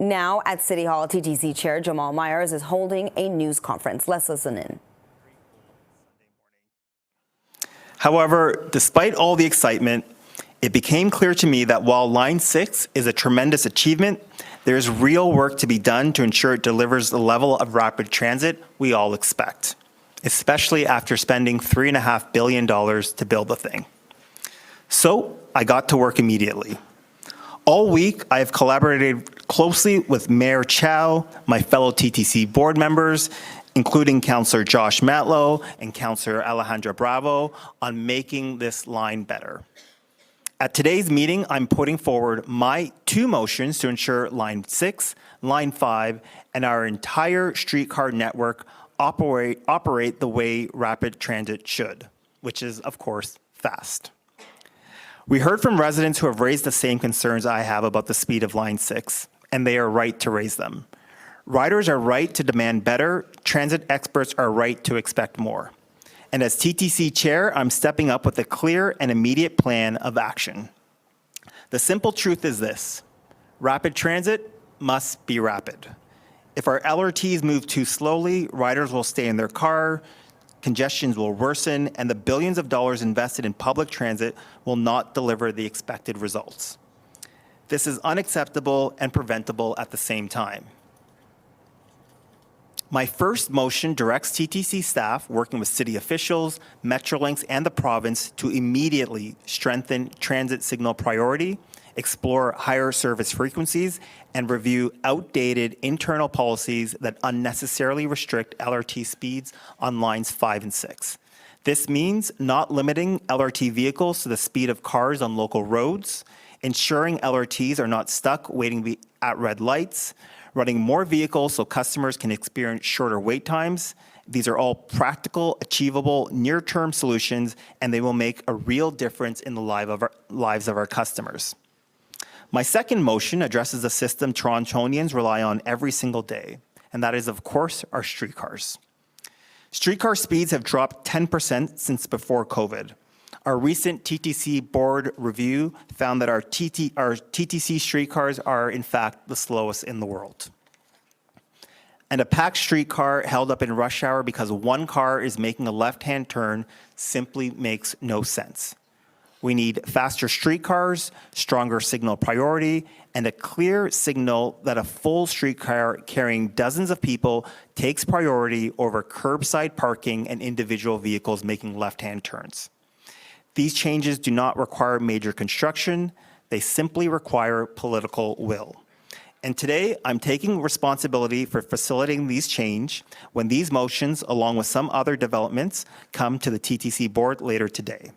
Now at City Hall, TTC Chair Jamal Myers is holding a news conference. Let's listen in. However, despite all the excitement, it became clear to me that while Line 6 is a tremendous achievement, there is real work to be done to ensure it delivers the level of rapid transit we all expect, especially after spending $3.5 billion to build the thing. So I got to work immediately. All week, I have collaborated closely with Mayor Chow, my fellow TTC board members, including Councillor Josh Matlow and Councillor Alejandra Bravo, on making this line better. At today's meeting, I'm putting forward my 2 motions to ensure Line 6, Line 5, and our entire streetcar network operate the way rapid transit should, which is, of course, fast. We heard from residents who have raised the same concerns I have about the speed of Line 6, and they are right to raise them. Riders are right to demand better, transit experts are right to expect more. And as TTC Chair, I'm stepping up with a clear and immediate plan of action. The simple truth is this: rapid transit must be rapid. If our LRTs move too slowly, riders will stay in their car, congestions will worsen, and the billions of dollars invested in public transit will not deliver the expected results. This is unacceptable and preventable at the same time. My first motion directs TTC staff, working with city officials, Metrolinx, and the province, to immediately strengthen transit signal priority, explore higher service frequencies, and review outdated internal policies that unnecessarily restrict LRT speeds on lines 5 and 6. This means not limiting LRT vehicles to the speed of cars on local roads, ensuring LRTs are not stuck waiting at red lights, running more vehicles so customers can experience shorter wait times. These are all practical, achievable, near-term solutions, and they will make a real difference in the lives of our customers. My second motion addresses a system Torontonians rely on every single day, and that is, of course, our streetcars. Streetcar speeds have dropped 10% since before COVID. Our recent TTC board review found that our TTC streetcars are, in fact, the slowest in the world. And a packed streetcar held up in rush hour because one car is making a left-hand turn simply makes no sense. We need faster streetcars, stronger signal priority, and a clear signal that a full streetcar carrying dozens of people takes priority over curbside parking and individual vehicles making left-hand turns. These changes do not require major construction. They simply require political will. And today, I'm taking responsibility for facilitating these change when these motions, along with some other developments, come to the TTC board later today.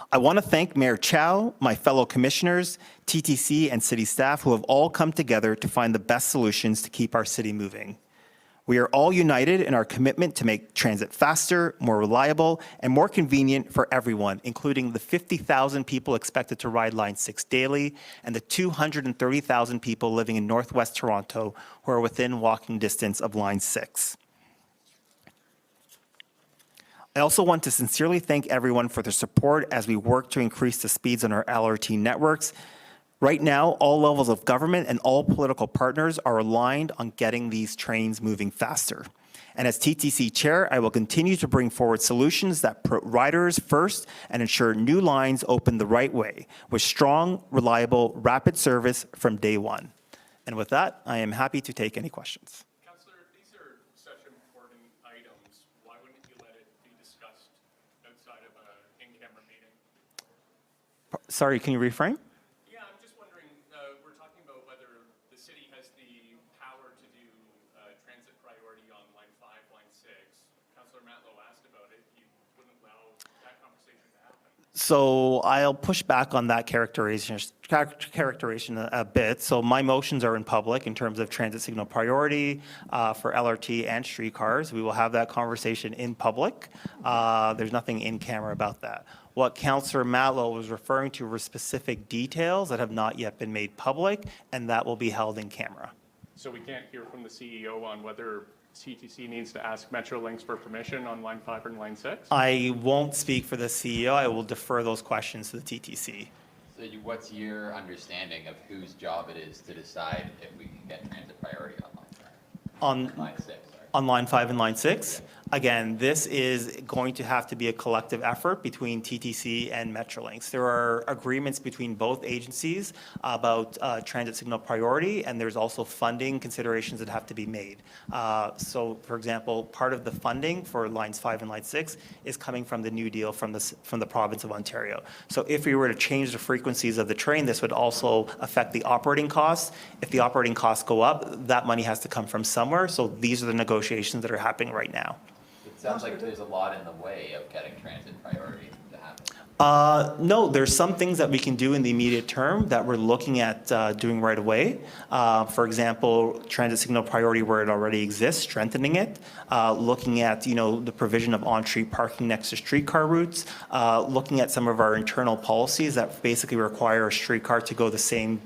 I want to thank Mayor Chow, my fellow commissioners, TTC, and city staff who have all come together to find the best solutions to keep our city moving. We are all united in our commitment to make transit faster, more reliable, and more convenient for everyone, including the 50,000 people expected to ride Line 6 daily and the 230,000 people living in Northwest Toronto who are within walking distance of Line 6. I also want to sincerely thank everyone for their support as we work to increase the speeds on our LRT networks. Right now, all levels of government and all political partners are aligned on getting these trains moving faster. And as TTC Chair, I will continue to bring forward solutions that put riders first and ensure new lines open the right way, with strong, reliable, rapid service from day one. And with that, I am happy to take any questions. Councillor, if these are such important items, why wouldn't you let it be discussed outside of an in-camera meeting? Sorry, can you reframe? So I'll push back on that characterization a bit. So my motions are in public in terms of transit signal priority for LRT and streetcars. We will have that conversation in public. There's nothing in camera about that. What Councillor Matlow was referring to were specific details that have not yet been made public, and that will be held in camera. So we can't hear from the CEO on whether TTC needs to ask Metrolinx for permission on Line 5 and Line 6? I won't speak for the CEO. I will defer those questions to the TTC. What's your understanding of whose job it is to decide if we can get transit priority on line 6? On line 5 and line 6. Again, this is going to have to be a collective effort between TTC and Metrolinx. There are agreements between both agencies about transit signal priority, and there's also funding considerations that have to be made. So, for example, part of the funding for lines 5 and line 6 is coming from the new deal from the province of Ontario. So if we were to change the frequencies of the train, this would also affect the operating costs. If the operating costs go up, that money has to come from somewhere. So these are the negotiations that are happening right now. It sounds like there's a lot in the way of getting transit priority to happen. No, there's some things that we can do in the immediate term that we're looking at doing right away. For example, transit signal priority where it already exists, strengthening it. Looking at, the provision of on-street parking next to streetcar routes. Looking at some of our internal policies that basically require a streetcar to go the same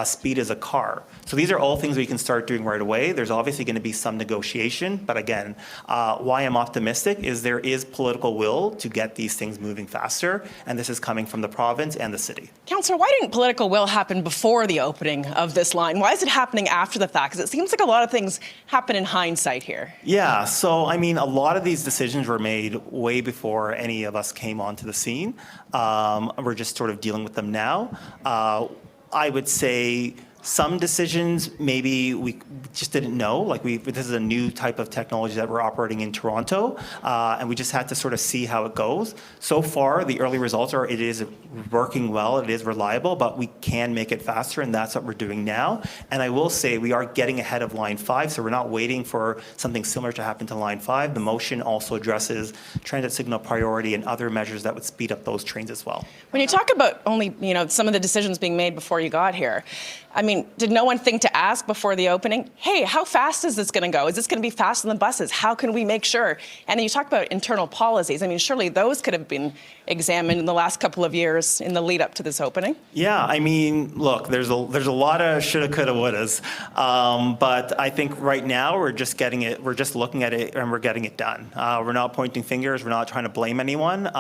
speed as a car. So these are all things we can start doing right away. There's obviously going to be some negotiation, but again, why I'm optimistic is there is political will to get these things moving faster, and this is coming from the province and the city. Councillor, why didn't political will happen before the opening of this line? Why is it happening after the fact? Because it seems like a lot of things happen in hindsight here. Yeah, so I mean, a lot of these decisions were made way before any of us came onto the scene. We're just sort of dealing with them now. I would say some decisions maybe we just didn't know. This is a new type of technology that we're operating in Toronto, and we just had to sort of see how it goes. So far, the early results are it is working well, it is reliable, but we can make it faster, and that's what we're doing now. And I will say we are getting ahead of line 5, so we're not waiting for something similar to happen to line 5. The motion also addresses transit signal priority and other measures that would speed up those trains as well. When you talk about only, some of the decisions being made before you got here, I mean, did no one think to ask before the opening, hey, how fast is this going to go? Is this going to be faster than buses? How can we make sure? And you talk about internal policies. I mean, surely those could have been examined in the last couple of years in the lead up to this opening. Yeah, I mean, look, there's a lot of shoulda, coulda, wouldas, but I think right now we're just looking at it and we're getting it done. We're not pointing fingers. We're not trying to blame anyone.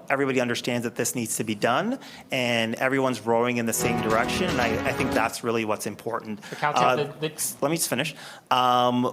Everybody understands that this needs to be done, and everyone's rowing in the same direction. And I think that's really what's important. Let me just finish.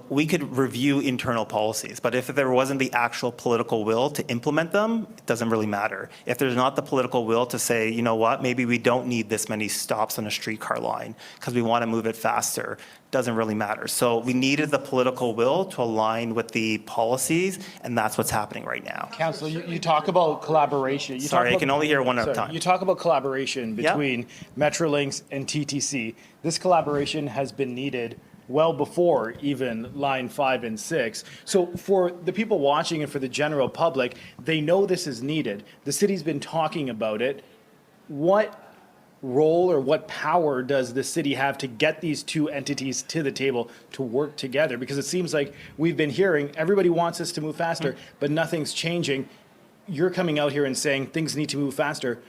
We could review internal policies, but if there wasn't the actual political will to implement them, it doesn't really matter. If there's not the political will to say, you know what, maybe we don't need this many stops on a streetcar line because we want to move it faster, doesn't really matter. So we needed the political will to align with the policies, and that's what's happening right now. Councillor, you talk about collaboration. I can only hear one at a time. You talk about collaboration between Metrolinx and TTC. This collaboration has been needed well before even line 5 and 6. So for the people watching and for the general public, they know this is needed. The city's been talking about it. What role or what power does the city have to get these two entities to the table to work together? Because it seems like we've been hearing everybody wants us to move faster, but nothing's changing. You're coming out here and saying things need to move faster.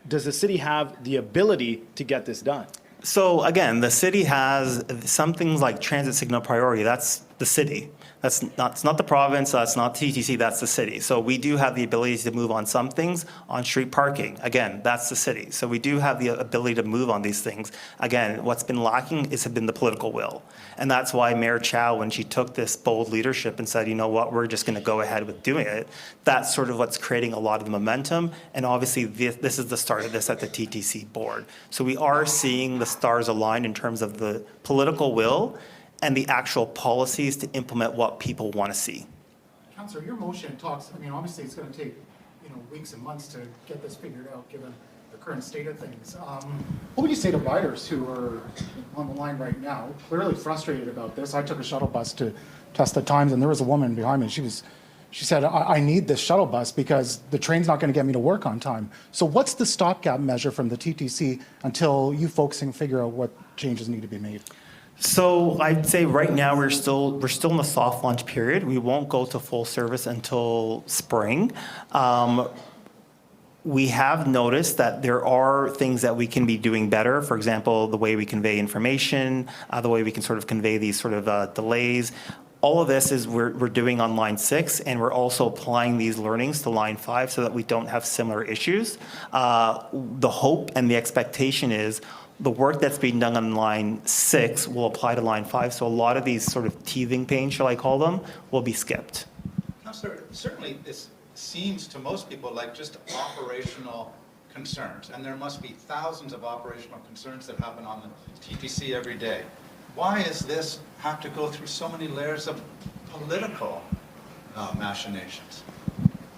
Does the city have the ability to get this done? So again, the city has some things like transit signal priority. That's the city. It's not the province, that's not TTC, that's the city. So we do have the ability to move on some things. On street parking, again, that's the city. So we do have the ability to move on these things. Again, what's been lacking has been the political will. And that's why Mayor Chow, when she took this bold leadership and said, you know what, we're just going to go ahead with doing it, that's sort of what's creating a lot of the momentum. And obviously, this is the start of this at the TTC board. So we are seeing the stars align in terms of the political will and the actual policies to implement what people want to see. Councillor, your motion talks, I mean, obviously it's going to take, weeks and months to get this figured out, given the current state of things. What would you say to riders who are on the line right now, clearly frustrated about this? I took a shuttle bus to test the times, and there was a woman behind me. She said, I need this shuttle bus because the train's not going to get me to work on time. So what's the stopgap measure from the TTC until you folks can figure out what changes need to be made? So I'd say right now we're still in the soft launch period. We won't go to full service until spring. We have noticed that there are things that we can be doing better. For example, the way we convey information, the way we can sort of convey these sort of delays. all of this is we're doing on line 6, and we're also applying these learnings to line 5 so that we don't have similar issues. The hope and the expectation is the work that's being done on line 6 will apply to line 5, so a lot of these sort of teething pains, shall I call them, will be skipped. Councillor, certainly this seems to most people like just operational concerns, and there must be thousands of operational concerns that happen on the TTC every day. Why does this have to go through so many layers of political machinations?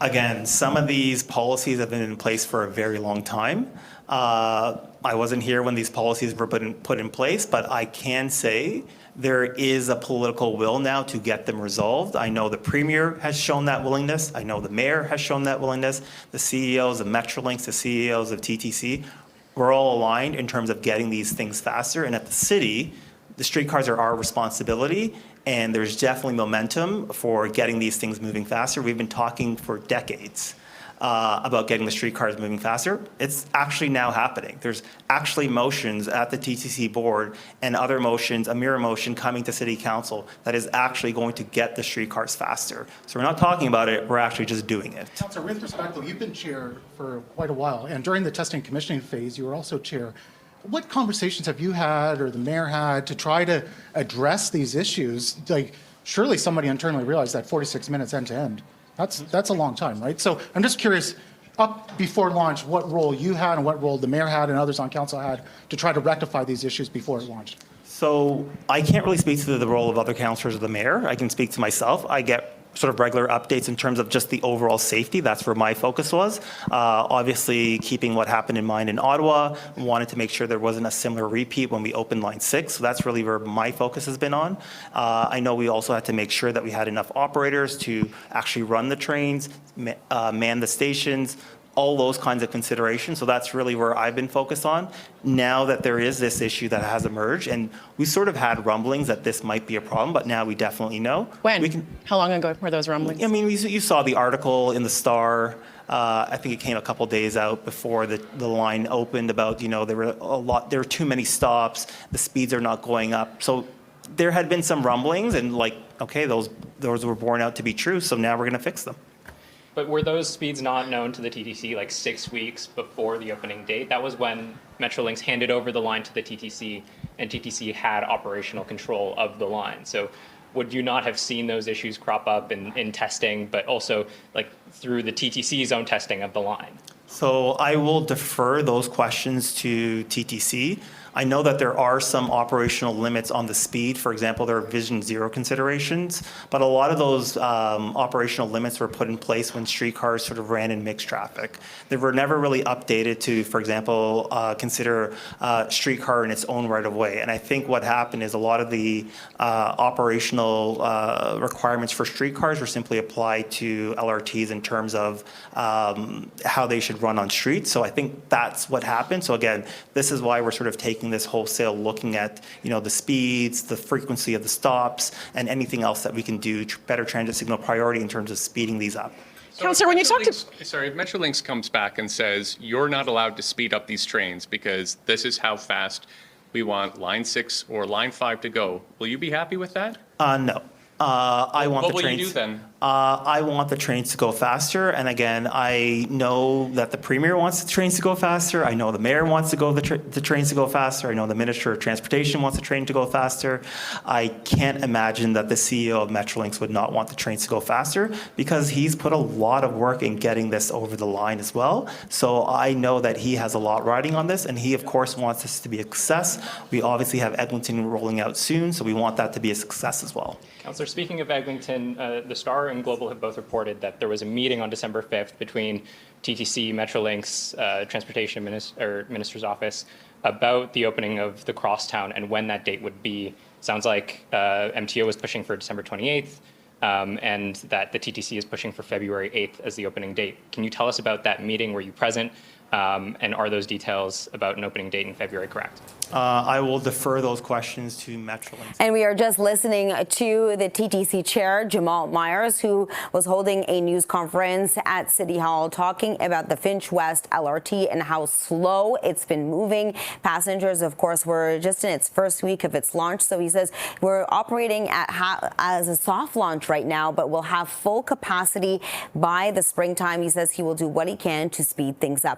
Again, some of these policies have been in place for a very long time. I wasn't here when these policies were put in place, but I can say there is a political will now to get them resolved. I know the Premier has shown that willingness. I know the Mayor has shown that willingness. The CEOs of Metrolinx, the CEOs of TTC, we're all aligned in terms of getting these things faster. And at the city, the streetcars are our responsibility, and there's definitely momentum for getting these things moving faster. We've been talking for decades about getting the streetcars moving faster. It's actually now happening. There's actually motions at the TTC board and other motions, a mirror motion coming to City Council that is actually going to get the streetcars faster. So we're not talking about it, we're actually just doing it. Councillor, with respect, though, you've been chair for quite a while, and during the testing commissioning phase, you were also chair. What conversations have you had or the mayor had to try to address these issues? Like, surely somebody internally realized that 46 minutes end to end. That's a long time, right? So I'm just curious, up before launch, what role you had and what role the mayor had and others on council had to try to rectify these issues before it launched? So I can't really speak to the role of other councillors or the mayor. I can speak to myself. I get sort of regular updates in terms of just the overall safety. That's where my focus was. Obviously, keeping what happened in mind in Ottawa, wanted to make sure there wasn't a similar repeat when we opened line 6. So that's really where my focus has been on. I know we also had to make sure that we had enough operators to actually run the trains, man the stations, all those kinds of considerations. So that's really where I've been focused on. Now that there is this issue that has emerged, and we sort of had rumblings that this might be a problem, but now we definitely know. When? How long ago were those rumblings? I mean, you saw the article in the Star. I think it came a couple days out before the line opened about, there were too many stops, the speeds are not going up. So there had been some rumblings, and okay, those were borne out to be true, so now we're going to fix them. But were those speeds not known to the TTC like 6 weeks before the opening date? That was when Metrolinx handed over the line to the TTC, and TTC had operational control of the line. So would you not have seen those issues crop up in testing, but also through the TTC's own testing of the line? So I will defer those questions to TTC. I know that there are some operational limits on the speed. For example, there are Vision Zero considerations, but a lot of those operational limits were put in place when streetcars sort of ran in mixed traffic. They were never really updated to, for example, consider streetcar in its own right of way. And I think what happened is a lot of the operational requirements for streetcars were simply applied to LRTs in terms of how they should run on streets. So I think that's what happened. So again, this is why we're sort of taking this wholesale looking at the speeds, the frequency of the stops, and anything else that we can do better transit signal priority in terms of speeding these up. Councillor, when you talk to... Sorry, if Metrolinx comes back and says, you're not allowed to speed up these trains because this is how fast we want line 6 or line 5 to go, will you be happy with that? No. I want What the will trains. you do then? I want the trains to go faster, and again, I know that the Premier wants the trains to go faster. I know the Mayor wants to go the trains to go faster. I know the Minister of Transportation wants the train to go faster. I can't imagine that the CEO of Metrolinx would not want the trains to go faster because he's put a lot of work in getting this over the line as well. So I know that he has a lot riding on this, and he of course wants this to be a success. We obviously have Eglinton rolling out soon, so we want that to be a success as well. Councillor, speaking of Eglinton, the Star and Global have both reported that there was a meeting on December 5th between TTC, Metrolinx, Transportation Minister's Office about the opening of the crosstown and when that date would be. Sounds like MTO was pushing for December 28th, and that the TTC is pushing for February 8th as the opening date. Can you tell us about that meeting? Were you present? And are those details about an opening date in February correct? I will defer those questions to Metrolinx. And we are just listening to the TTC Chair, Jamal Myers, who was holding a news conference at City Hall talking about the Finch West LRT and how slow it's been moving. Passengers, of course, were just in its first week of its launch. So he says we're operating as a soft launch right now, but we'll have full capacity by the springtime. He says he will do what he can to speed things up.